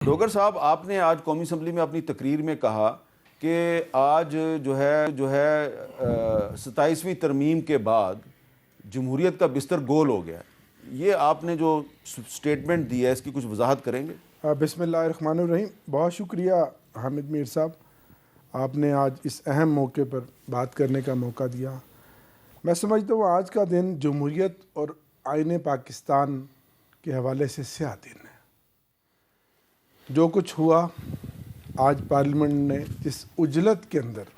ڈوگر صاحب، آپ نے آج قومی اسمبلی میں اپنی تقریر میں کہا کہ آج جو ہے 27ویں ترمیم کے بعد جمہوریت کا بستر گول ہو گیا ہے. یہ آپ نے جو سٹیٹمنٹ دی ہے اس کی کچھ وضاحت کریں گے؟ بسم اللہ الرحمن الرحیم. بہت شکریہ حامد میر صاحب، آپ نے آج اس اہم موقع پر بات کرنے کا موقع دیا. میں سمجھتا ہوں آج کا دن جمہوریت اور آئین پاکستان کے حوالے سے سیاہ دن ہے. جو کچھ ہوا آج پارلیمنٹ نے اس اجلت کے اندر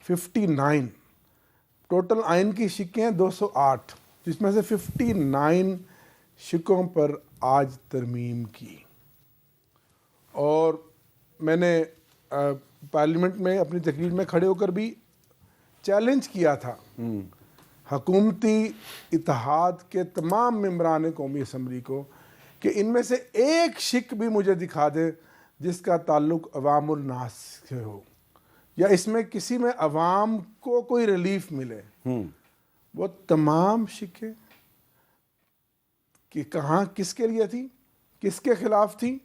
59 ٹوٹل آئین کی شقیں 208، جس میں سے 59 شقوں پر آج ترمیم کی. اور میں نے پارلیمنٹ میں اپنی تقریر میں کھڑے ہو کر بھی چیلنج کیا تھا حکومتی اتحاد کے تمام ممبران قومی اسمبلی کو کہ ان میں سے ایک شق بھی مجھے دکھا دے جس کا تعلق عوام الناس سے ہو، یا اس میں کسی میں عوام کو کوئی ریلیف ملے. وہ تمام شقیں کہ کہاں کس کے لیے تھی، کس کے خلاف تھی؟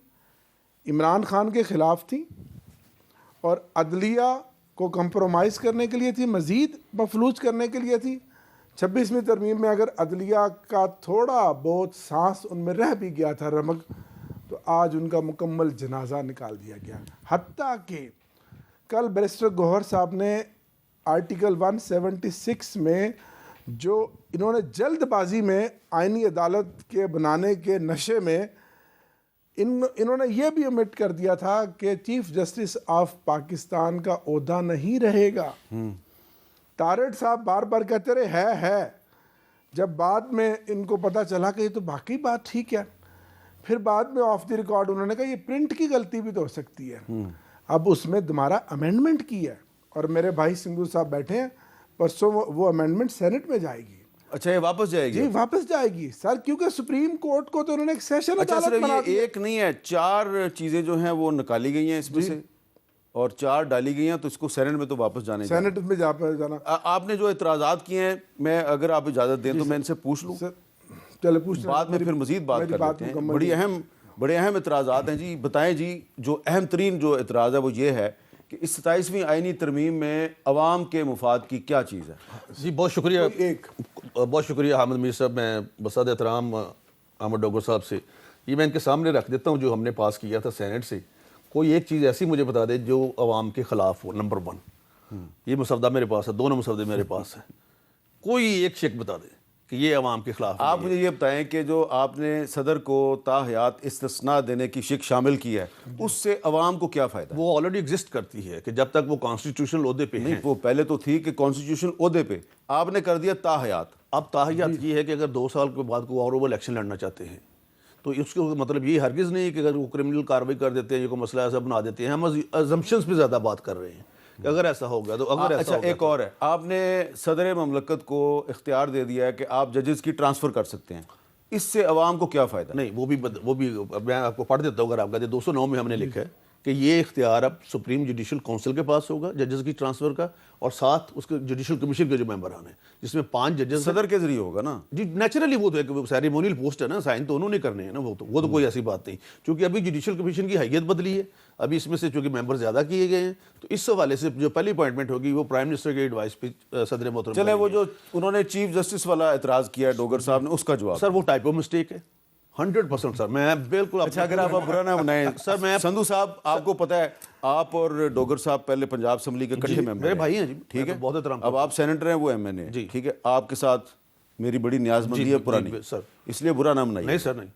عمران خان کے خلاف تھی اور عدلیہ کو کمپرومائز کرنے کے لیے تھی، مزید مفلوج کرنے کے لیے تھی. 26ویں ترمیم میں اگر عدلیہ کا تھوڑا بہت سانس ان میں رہ بھی گیا تھا رمق، تو آج ان کا مکمل جنازہ نکال دیا گیا. حتیٰ کہ کل بیرسٹر گوہر صاحب نے آرٹیکل 176 میں جو انہوں نے جلد بازی میں آئینی عدالت کے بنانے کے نشے میں انہوں نے یہ بھی omit کر دیا تھا کہ چیف جسٹس آف پاکستان کا عہدہ نہیں رہے گا. تارڑ صاحب بار بار کہتے رہے ہے. جب بعد میں ان کو پتہ چلا کہ یہ تو باقی بات ٹھیک ہے، پھر بعد میں آف دی ریکارڈ انہوں نے کہا یہ پرنٹ کی غلطی بھی تو ہو سکتی ہے. اب اس میں دوبارہ امینڈمنٹ کی ہے اور میرے بھائی سنگھو صاحب بیٹھے ہیں، پرسوں وہ امینڈمنٹ سینٹ میں جائے گی. اچھا، یہ واپس جائے گی؟ جی واپس جائے گی سر، کیونکہ سپریم کورٹ کو تو انہوں نے ایک سیشن عدالت بنا دیا. یہ ایک نہیں ہے، 4 چیزیں جو ہیں وہ نکالی گئی ہیں اس میں سے اور 4 ڈالی گئی ہیں، تو اس کو سینٹ میں تو واپس سینٹ میں جانا. آپ نے جو اعتراضات کیے ہیں، میں اگر آپ اجازت دیں تو میں ان سے پوچھ لوں. چلے پوچھ بعد میں پھر مزید بات کر لیتے ہیں. بڑے اہم اعتراضات ہیں جی. بتائیں جی، جو اہم ترین جو اعتراض ہے وہ یہ ہے کہ اس 27ویں آئینی ترمیم میں عوام کے مفاد کی کیا چیز ہے؟ جی بہت شکریہ حامد میر صاحب. میں بصد احترام احمد ڈوگر صاحب سے یہ میں ان کے سامنے رکھ دیتا ہوں جو ہم نے پاس کیا تھا سینٹ سے. کوئی ایک چیز ایسی مجھے بتا دے جو عوام کے خلاف ہو. نمبر 1 یہ مسودہ میرے پاس ہے، دونوں مسودے میرے پاس ہیں. کوئی ایک شک بتا دے کہ یہ عوام کے خلاف. آپ مجھے یہ بتائیں کہ جو آپ نے صدر کو تاحیات استثناء دینے کی شک شامل کی ہے، اس سے عوام کو کیا فائدہ؟ وہ آلریڈی ایگزسٹ کرتی ہے کہ جب تک وہ کانسٹیٹیوشنل عہدے پہ ہیں. وہ پہلے تو تھی کہ کانسٹیٹیوشنل عہدے پہ، آپ نے کر دیا تاحیات. اب تاحیات یہ ہے کہ اگر 2 سال کے بعد کوئی اور الیکشن لڑنا چاہتے ہیں تو اس کا مطلب یہ ہرگز نہیں ہے کہ اگر وہ کرمنل کارروائی کر دیتے ہیں، یہ کوئی مسئلہ ایسا بنا دیتے ہیں. ہم ازمپشنز پہ زیادہ بات کر رہے ہیں کہ اگر ایسا ہوگا تو اچھا ایک اور ہے، آپ نے صدر مملکت کو اختیار دے دیا ہے کہ آپ ججز کی ٹرانسفر کر سکتے ہیں. اس سے عوام کو کیا فائدہ؟ نہیں، وہ بھی میں آپ کو پڑھ دیتا ہوں. اگر آپ کہتے ہیں 209 میں ہم نے لکھا ہے کہ یہ اختیار اب سپریم جوڈیشل کونسل کے پاس ہوگا ججز کی ٹرانسفر کا، اور ساتھ اس کے جوڈیشل کمیشن کے جو ممبران ہیں جس میں 5 ججز. صدر کے ذریعے ہوگا نا؟ جی نیچرلی وہ تو ایک سیریمونیل پوسٹ ہے نا، سائن تو انہوں نے کرنے ہیں نا. وہ تو کوئی ایسی بات نہیں، چونکہ ابھی جوڈیشل کمیشن کی حیثیت بدلی ہے. ابھی اس میں سے چونکہ ممبر زیادہ کیے گئے ہیں تو اس حوالے سے جو پہلی اپوائنٹمنٹ ہوگی وہ پرائم منسٹر کے ایڈوائس پہ صدر محترم. چلے وہ جو انہوں نے چیف جسٹس والا اعتراض کیا ہے ڈوگر صاحب نے، اس کا جواب؟ سر وہ ٹائپو مسٹیک ہے 100% سر. میں بالکل. اچھا اگر آپ برا نہ بنائیں سر، میں سندھو صاحب آپ کو پتہ ہے آپ اور ڈوگر صاحب پہلے پنجاب اسمبلی کے کٹھے ممبر میرے بھائی ہیں جی. ٹھیک ہے، بہت احترام. اب آپ سینیٹر ہیں، وہ MN ہیں. ٹھیک ہے، آپ کے ساتھ میری بڑی نیاز مندی ہے پرانی سر، اس لیے برا نہ بنائیے. نہیں سر نہیں.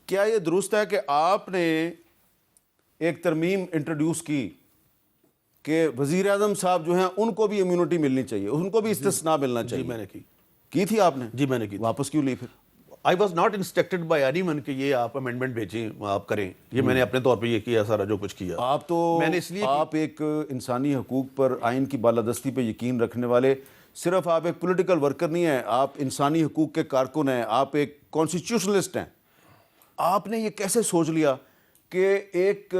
کیا یہ درست ہے کہ آپ نے ایک ترمیم انٹروڈیوس کی کہ وزیر اعظم صاحب جو ہیں ان کو بھی امیونٹی ملنی چاہیے، ان کو بھی استثناء ملنا چاہیے؟ جی میں نے کی تھی آپ نے؟ جی میں نے کی. واپس کیوں لی پھر؟ I was not instructed by anyone کہ یہ آپ امینڈمنٹ بھیجیں، آپ کریں. یہ میں نے اپنے طور پہ یہ کیا سارا جو کچھ کیا. آپ تو میں نے اس لیے آپ ایک انسانی حقوق پر آئین کی بالادستی پہ یقین رکھنے والے، صرف آپ ایک پولیٹیکل ورکر نہیں ہیں، آپ انسانی حقوق کے کارکن ہیں، آپ ایک کانسٹیٹیوشنلسٹ ہیں. آپ نے یہ کیسے سوچ لیا کہ ایک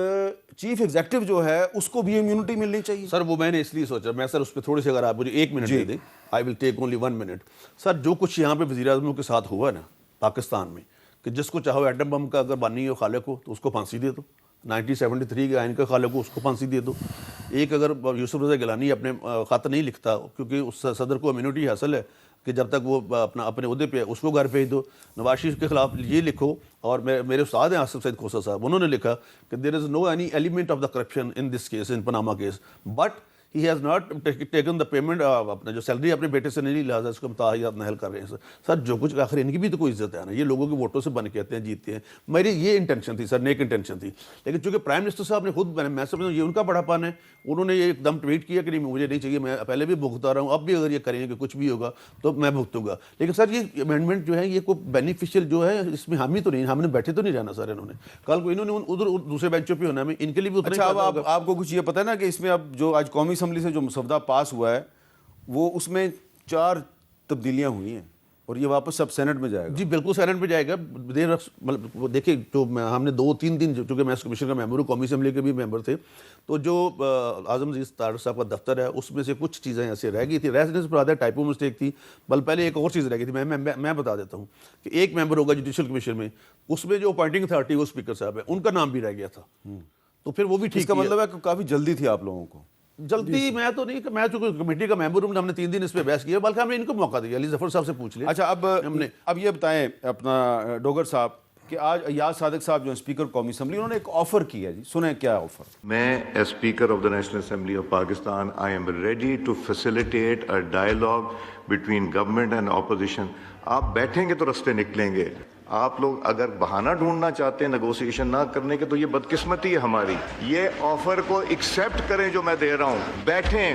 چیف ایگزیکٹو جو ہے اس کو بھی امیونٹی ملنی چاہیے؟ سر وہ میں نے اس لیے سوچا. میں سر اس پہ تھوڑی سی اگر آپ مجھے 1 منٹ دے دیں، I will take only 1 minute. سر جو کچھ یہاں پہ وزیر اعظموں کے ساتھ ہوا نا پاکستان میں، کہ جس کو چاہو ایٹم بم کا اگر بانی ہو خالق ہو تو اس کو پھانسی دے دو، 1973 کے آئین کا خالق کو اس کو پھانسی دے دو. ایک اگر یوسف رضا گیلانی اپنے خط نہیں لکھتا کیونکہ اس صدر کو امیونٹی حاصل ہے کہ جب تک وہ اپنے عہدے پہ اس کو گھر بھیج دو. نواز شریف کے خلاف یہ لکھو, اور میرے استاد ہیں آصف سعید کھوسہ صاحب, انہوں نے لکھا کہ there is no any element of the corruption in this case, in Panama case, but he has not taken the payment, اپنا جو سیلری اپنے بیٹے سے نہیں لہٰذا اس کو متاحیات نہل کر رہے ہیں. سر جو کچھ آخر ان کی بھی تو کوئی عزت ہے نا, یہ لوگوں کے ووٹوں سے بن کے آتے ہیں, جیتتے ہیں. میری یہ انٹینشن تھی سر, نیک انٹینشن تھی, لیکن چونکہ پرائم منسٹر صاحب نے خود, میں سمجھتا ہوں یہ ان کا بڑا پن ہے, انہوں نے یہ ایک دم ٹویٹ کیا کہ نہیں مجھے نہیں چاہیے, میں پہلے بھی بھگتا رہا ہوں, اب بھی اگر یہ کریں گے کچھ بھی ہوگا تو میں بھگتوں گا. لیکن سر یہ امینڈمنٹ جو ہے یہ کوئی بینیفیشیل جو ہے اس میں ہم ہی تو نہیں, ہم نے بیٹھے تو نہیں رہنا سر, انہوں نے کل کو انہوں نے ادھر دوسرے بینچوں پہ ہونا ہے, ان کے لیے بھی اتنا ہی. اچھا اب آپ کو کچھ یہ پتہ ہے نا کہ اس میں اب جو آج قومی اسمبلی سے جو مسودہ پاس ہوا ہے وہ اس میں 4 تبدیلیاں ہوئی ہیں اور یہ واپس سب سینٹ میں جائے گا. جی بالکل سینٹ میں جائے گا. مطلب دیکھیں جو ہم نے 2-3 دن, چونکہ میں اس کمیشن کا ممبر ہوں, قومی اسمبلی کے بھی ممبر تھے, تو جو اعظم عزیز طارق صاحب کا دفتر ہے اس میں سے کچھ چیزیں ایسے رہ گئی تھی, ریزیڈنس پر آدھا ٹائپو مسٹیک تھی, پہلے ایک اور چیز رہ گئی تھی, میں بتا دیتا ہوں کہ ایک ممبر ہوگا جوڈیشل کمیشن میں, اس میں جو اپوائنٹنگ اتھارٹی وہ اسپیکر صاحب ہے, ان کا نام بھی رہ گیا تھا, تو پھر وہ بھی ٹھیک. اس کا مطلب ہے کہ کافی جلدی تھی آپ لوگوں کو. جلدی میں تو نہیں, میں چونکہ کمیٹی کا ممبر ہوں, ہم نے 3 دن اس پہ بحث کیا, بلکہ ہم نے ان کو موقع دیا. علی ظفر صاحب سے پوچھ لیں. اچھا اب یہ بتائیں اپنا ڈوگر صاحب کہ آج ایاز صادق صاحب جو اسپیکر قومی اسمبلی, انہوں نے ایک آفر کیا جی, سنیں کیا آفر. میں as speaker of the National Assembly of Pakistan I am ready to facilitate a dialogue between government and opposition. آپ بیٹھیں گے تو رستے نکلیں گے. آپ لوگ اگر بہانہ ڈھونڈنا چاہتے ہیں نیگوسیشن نہ کرنے کے تو یہ بدقسمتی ہے ہماری. یہ آفر کو ایکسیپٹ کریں جو میں دے رہا ہوں, بیٹھیں.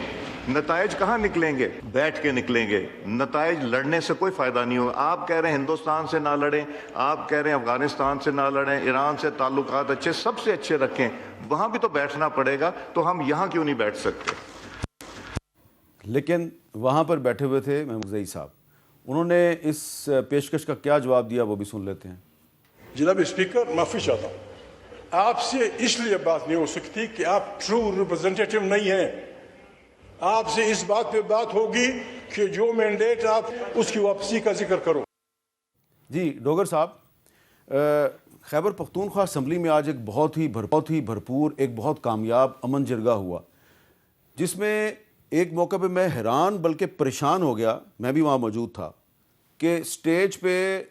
نتائج کہاں نکلیں گے؟ بیٹھ کے نکلیں گے. نتائج لڑنے سے کوئی فائدہ نہیں ہوگا. آپ کہہ رہے ہیں ہندوستان سے نہ لڑیں, آپ کہہ رہے ہیں افغانستان سے نہ لڑیں, ایران سے تعلقات اچھے, سب سے اچھے رکھیں, وہاں بھی تو بیٹھنا پڑے گا, تو ہم یہاں کیوں نہیں بیٹھ سکتے؟ لیکن وہاں پر بیٹھے ہوئے تھے محمود زئی صاحب, انہوں نے اس پیشکش کا کیا جواب دیا وہ بھی سن لیتے ہیں. جناب اسپیکر معافی چاہتا ہوں, آپ سے اس لیے بات نہیں ہو سکتی کہ آپ ٹرو ریپرزنٹیٹیو نہیں ہیں. آپ سے اس بات پہ بات ہوگی کہ جو مینڈیٹ آپ اس کی واپسی کا ذکر کرو. جی ڈوگر صاحب, خیبر پختونخوا اسمبلی میں آج ایک بہت ہی بھرپور ایک بہت کامیاب امن جرگہ ہوا, جس میں ایک موقع پہ میں حیران بلکہ پریشان ہو گیا, میں بھی وہاں موجود تھا, کہ سٹیج پہ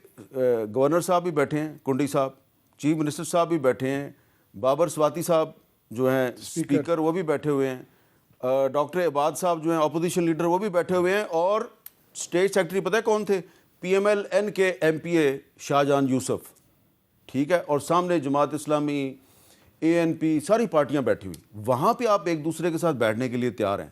گورنر صاحب بھی بیٹھے ہیں, کنڈی صاحب, چیف منسٹر صاحب بھی بیٹھے ہیں, بابر سواتی صاحب جو ہیں اسپیکر وہ بھی بیٹھے ہوئے ہیں, ڈاکٹر عباد صاحب جو ہیں اپوزیشن لیڈر وہ بھی بیٹھے ہوئے ہیں, اور اسٹیٹ سیکرٹری پتہ ہے کون تھے؟ پی ایم ایل این کے ایم پی اے شاہ جہاں یوسف, ٹھیک ہے, اور سامنے جماعت اسلامی, اے این پی, ساری پارٹیاں بیٹھی ہوئی. وہاں پہ آپ ایک دوسرے کے ساتھ بیٹھنے کے لیے تیار ہیں.